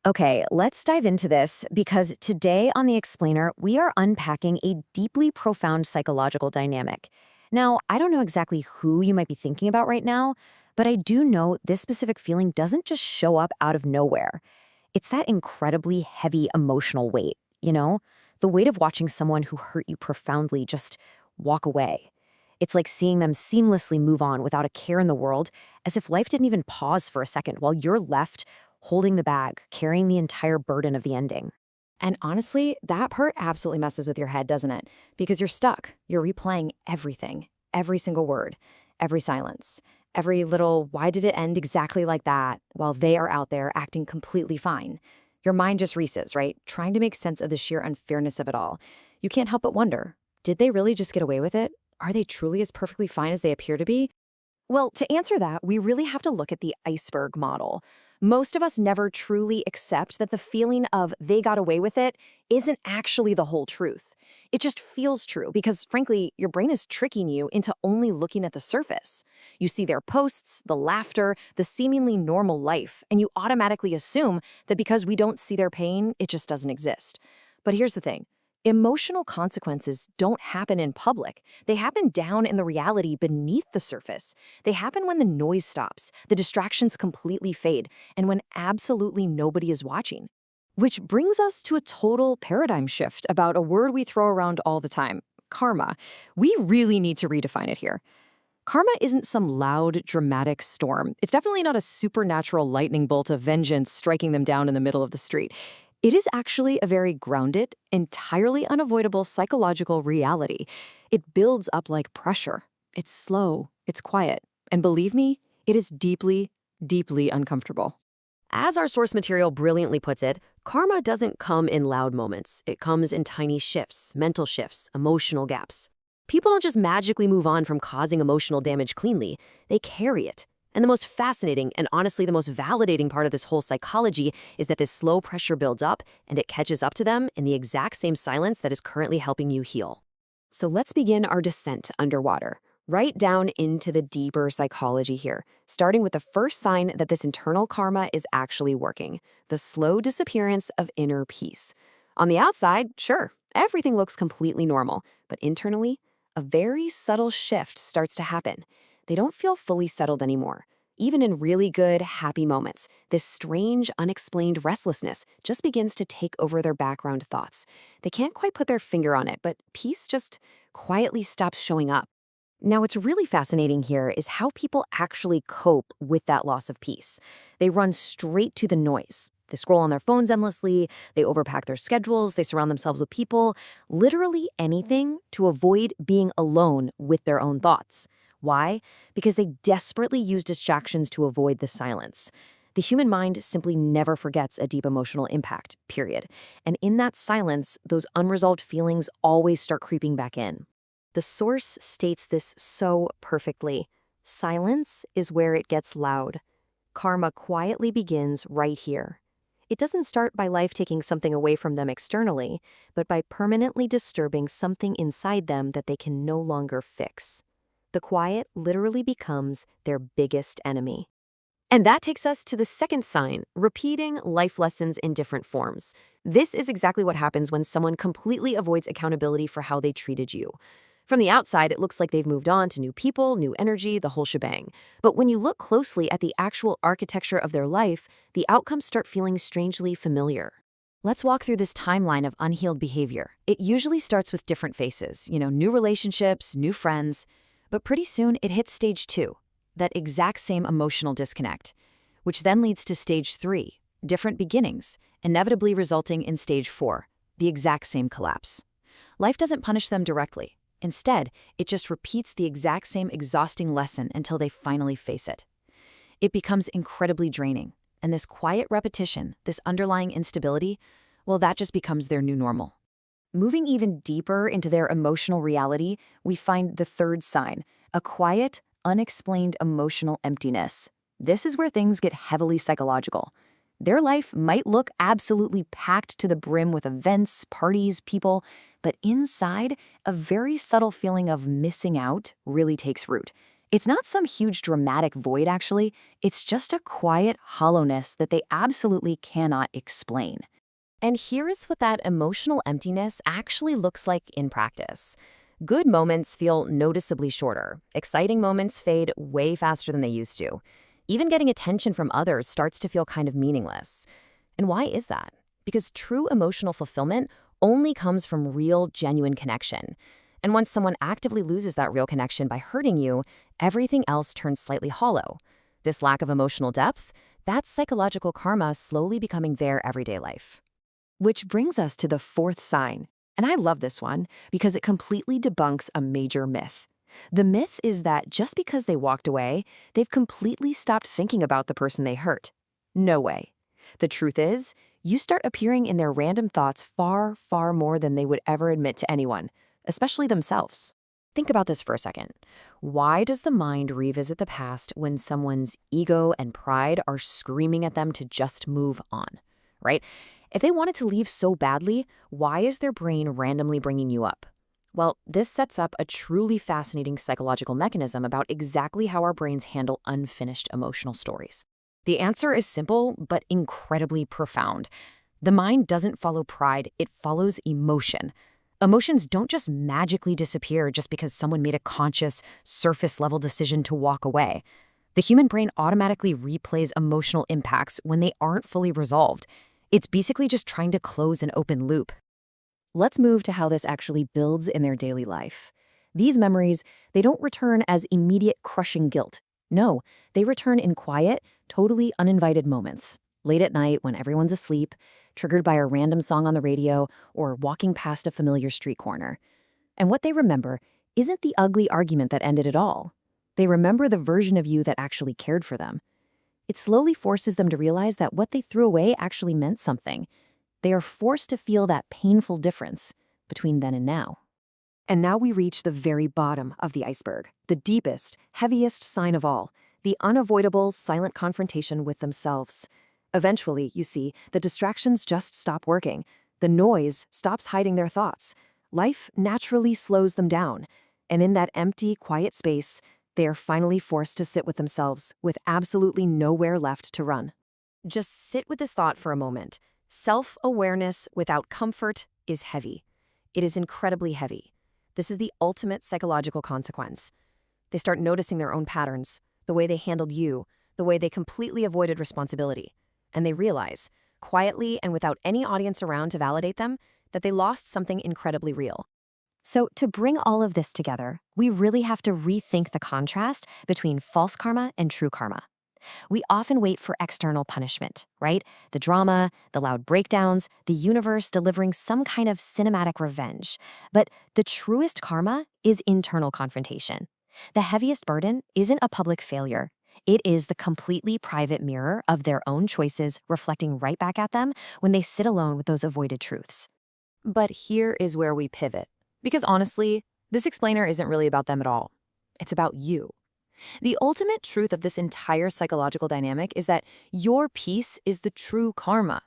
Okay, let's dive into this because today on The Explainer, we are unpacking a deeply profound psychological dynamic. Now, I don't know exactly who you might be thinking about right now, but I do know this specific feeling doesn't just show up out of nowhere. It's that incredibly heavy emotional weight, the weight of watching someone who hurt you profoundly just walk away. It's like seeing them seamlessly move on without a care in the world, as if life didn't even pause for a second while you're left holding the bag, carrying the entire burden of the ending. And honestly, that part absolutely messes with your head, doesn't it? Because you're stuck. You're replaying everything, every single word, every silence, every little why did it end exactly like that while they are out there acting completely fine. Your mind just races, right? Trying to make sense of the sheer unfairness of it all. You can't help but wonder, did they really just get away with it? Are they truly as perfectly fine as they appear to be? Well, to answer that, we really have to look at the iceberg model. Most of us never truly accept that the feeling of they got away with it isn't actually the whole truth. It just feels true because, frankly, your brain is tricking you into only looking at the surface. You see their posts, the laughter, the seemingly normal life, and you automatically assume that because we don't see their pain, it just doesn't exist. But here's the thing. Emotional consequences don't happen in public. They happen down in the reality beneath the surface. They happen when the noise stops, the distractions completely fade, and when absolutely nobody is watching. Which brings us to a total paradigm shift about a word we throw around all the time, karma. We really need to redefine it here. Karma isn't some loud, dramatic storm. It's definitely not a supernatural lightning bolt of vengeance striking them down in the middle of the street. It is actually a very grounded, entirely unavoidable psychological reality. It builds up like pressure. It's slow, it's quiet, and believe me, it is deeply, deeply uncomfortable. As our source material brilliantly puts it, karma doesn't come in loud moments. It comes in tiny shifts, mental shifts, emotional gaps. People don't just magically move on from causing emotional damage cleanly, they carry it. And the most fascinating and honestly the most validating part of this whole psychology is that this slow pressure builds up and it catches up to them in the exact same silence that is currently helping you heal. So let's begin our descent underwater, right down into the deeper psychology here, starting with the first sign that this internal karma is actually working, the slow disappearance of inner peace. On the outside, sure, everything looks completely normal, but internally, a very subtle shift starts to happen. They don't feel fully settled anymore. Even in really good, happy moments, this strange, unexplained restlessness just begins to take over their background thoughts. They can't quite put their finger on it, but peace just quietly stops showing up. Now, what's really fascinating here is how people actually cope with that loss of peace. They run straight to the noise. They scroll on their phones endlessly, they overpack their schedules, they surround themselves with people, literally anything to avoid being alone with their own thoughts. Why? Because they desperately use distractions to avoid the silence. The human mind simply never forgets a deep emotional impact, period. And in that silence, those unresolved feelings always start creeping back in. The source states this so perfectly. Silence is where it gets loud. Karma quietly begins right here. It doesn't start by life taking something away from them externally, but by permanently disturbing something inside them that they can no longer fix. The quiet literally becomes their biggest enemy. And that takes us to the second sign, repeating life lessons in different forms. This is exactly what happens when someone completely avoids accountability for how they treated you. From the outside, it looks like they've moved on to new people, new energy, the whole shebang. But when you look closely at the actual architecture of their life, the outcomes start feeling strangely familiar. Let's walk through this timeline of unhealed behavior. It usually starts with different faces, new relationships, new friends, but pretty soon it hits stage 2, that exact same emotional disconnect, which then leads to stage 3, different beginnings, inevitably resulting in stage 4, the exact same collapse. Life doesn't punish them directly. Instead, it just repeats the exact same exhausting lesson until they finally face it. It becomes incredibly draining, and this quiet repetition, this underlying instability, well, that just becomes their new normal. Moving even deeper into their emotional reality, we find the third sign, a quiet, unexplained emotional emptiness. This is where things get heavily psychological. Their life might look absolutely packed to the brim with events, parties, people, but inside, a very subtle feeling of missing out really takes root. It's not some huge dramatic void, actually. It's just a quiet hollowness that they absolutely cannot explain. And here is what that emotional emptiness actually looks like in practice. Good moments feel noticeably shorter. Exciting moments fade way faster than they used to. Even getting attention from others starts to feel kind of meaningless. And why is that? Because true emotional fulfillment only comes from real, genuine connection. And once someone actively loses that real connection by hurting you, everything else turns slightly hollow. This lack of emotional depth, that's psychological karma slowly becoming their everyday life. Which brings us to the fourth sign. And I love this one because it completely debunks a major myth. The myth is that just because they walked away, they've completely stopped thinking about the person they hurt. No way. The truth is, you start appearing in their random thoughts far, far more than they would ever admit to anyone, especially themselves. Think about this for a second. Why does the mind revisit the past when someone's ego and pride are screaming at them to just move on, right? If they wanted to leave so badly, why is their brain randomly bringing you up? Well, this sets up a truly fascinating psychological mechanism about exactly how our brains handle unfinished emotional stories. The answer is simple, but incredibly profound. The mind doesn't follow pride, it follows emotion. Emotions don't just magically disappear just because someone made a conscious, surface-level decision to walk away. The human brain automatically replays emotional impacts when they aren't fully resolved. It's basically just trying to close an open loop. Let's move to how this actually builds in their daily life. These memories, they don't return as immediate crushing guilt. No, they return in quiet, totally uninvited moments. Late at night when everyone's asleep, triggered by a random song on the radio, or walking past a familiar street corner. And what they remember isn't the ugly argument that ended it all. They remember the version of you that actually cared for them. It slowly forces them to realize that what they threw away actually meant something. They are forced to feel that painful difference between then and now. And now we reach the very bottom of the iceberg, the deepest, heaviest sign of all, the unavoidable, silent confrontation with themselves. Eventually, you see, the distractions just stop working. The noise stops hiding their thoughts. Life naturally slows them down. And in that empty, quiet space, they are finally forced to sit with themselves, with absolutely nowhere left to run. Just sit with this thought for a moment. Self-awareness without comfort is heavy. It is incredibly heavy. This is the ultimate psychological consequence. They start noticing their own patterns, the way they handled you, the way they completely avoided responsibility. And they realize, quietly and without any audience around to validate them, that they lost something incredibly real. So to bring all of this together, we really have to rethink the contrast between false karma and true karma. We often wait for external punishment, right? The drama, the loud breakdowns, the universe delivering some kind of cinematic revenge. But the truest karma is internal confrontation. The heaviest burden isn't a public failure. It is the completely private mirror of their own choices reflecting right back at them when they sit alone with those avoided truths. But here is where we pivot. Because honestly, this explainer isn't really about them at all. It's about you. The ultimate truth of this entire psychological dynamic is that your peace is the true karma.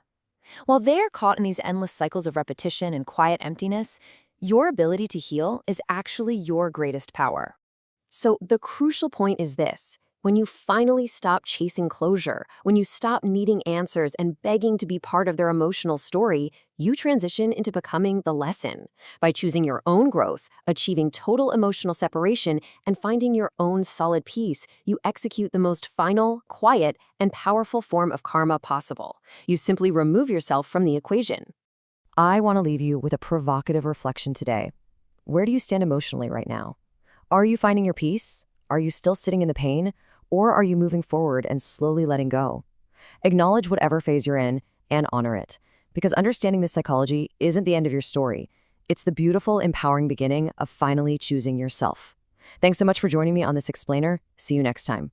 While they're caught in these endless cycles of repetition and quiet emptiness, your ability to heal is actually your greatest power. So the crucial point is this. When you finally stop chasing closure, when you stop needing answers and begging to be part of their emotional story, you transition into becoming the lesson. By choosing your own growth, achieving total emotional separation, and finding your own solid peace, you execute the most final, quiet, and powerful form of karma possible. You simply remove yourself from the equation. I want to leave you with a provocative reflection today. Where do you stand emotionally right now? Are you finding your peace? Are you still sitting in the pain? Or are you moving forward and slowly letting go? Acknowledge whatever phase you're in and honor it. Because understanding this psychology isn't the end of your story. It's the beautiful, empowering beginning of finally choosing yourself. Thanks so much for joining me on this explainer. See you next time.